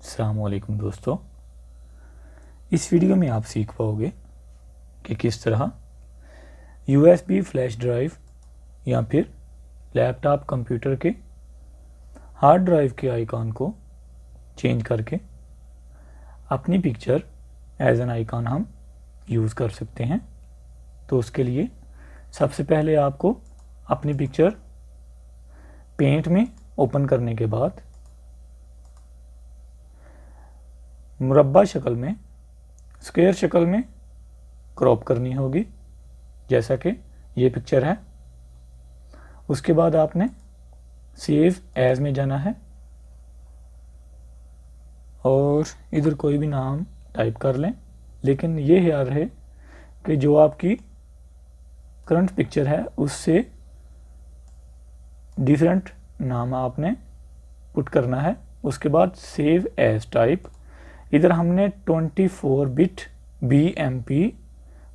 अस्सलाम वालेकुम दोस्तों, इस वीडियो में आप सीख पाओगे कि किस तरह USB फ्लैश ड्राइव या फिर लैपटॉप कंप्यूटर के हार्ड ड्राइव के आइकॉन को चेंज करके अपनी पिक्चर एज एन आइकॉन हम यूज़ कर सकते हैं। तो उसके लिए सबसे पहले आपको अपनी पिक्चर पेंट में ओपन करने के बाद मुरब्बा शक्ल में, स्क्वायर शक्ल में क्रॉप करनी होगी, जैसा कि ये पिक्चर है। उसके बाद आपने सेव एज में जाना है और इधर कोई भी नाम टाइप कर लें, लेकिन ये याद रहे कि जो आपकी करंट पिक्चर है उससे डिफरेंट नाम आपने पुट करना है। उसके बाद सेव एज टाइप, इधर हमने 24 बिट BMP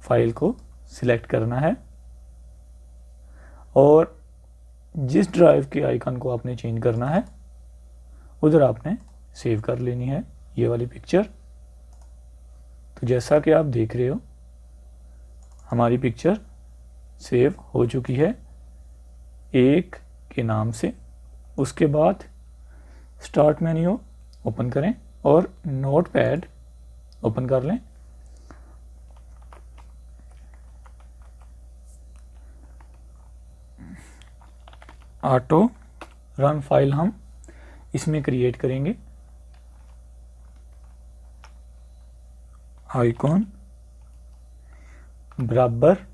फाइल को सिलेक्ट करना है और जिस ड्राइव के आइकन को आपने चेंज करना है उधर आपने सेव कर लेनी है ये वाली पिक्चर। तो जैसा कि आप देख रहे हो हमारी पिक्चर सेव हो चुकी है एक के नाम से। उसके बाद स्टार्ट मेन्यू ओपन करें और नोटपैड ओपन कर लें। ऑटो रन फाइल हम इसमें क्रिएट करेंगे। आइकॉन बराबर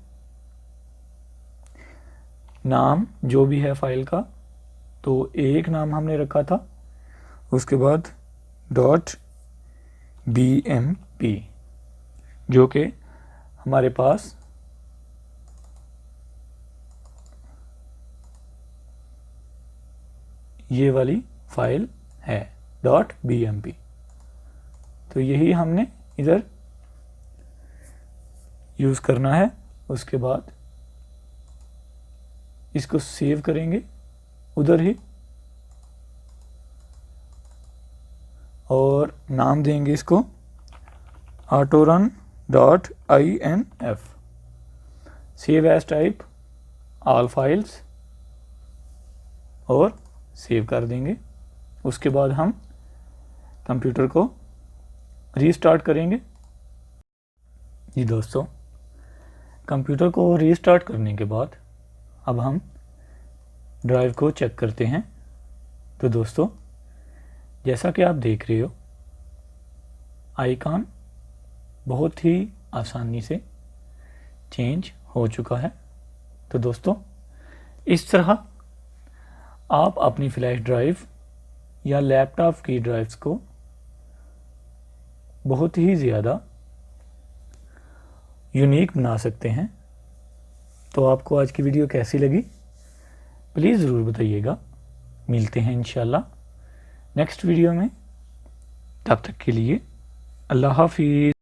नाम जो भी है फाइल का, तो एक नाम हमने रखा था। उसके बाद .bmp जो कि हमारे पास ये वाली फाइल है .bmp। तो यही हमने इधर यूज़ करना है। उसके बाद इसको सेव करेंगे उधर ही और नाम देंगे इसको autorun.inf। Save as type all files और सेव कर देंगे। उसके बाद हम कंप्यूटर को रीस्टार्ट करेंगे। जी दोस्तों, कंप्यूटर को रीस्टार्ट करने के बाद अब हम ड्राइव को चेक करते हैं। तो दोस्तों, जैसा कि आप देख रहे हो आइकॉन बहुत ही आसानी से चेंज हो चुका है। तो दोस्तों, इस तरह आप अपनी फ्लैश ड्राइव या लैपटॉप की ड्राइव्स को बहुत ही ज़्यादा यूनिक बना सकते हैं। तो आपको आज की वीडियो कैसी लगी प्लीज़ ज़रूर बताइएगा। मिलते हैं इंशाल्लाह नेक्स्ट वीडियो में। तब तक के लिए अल्लाह हाफिज़।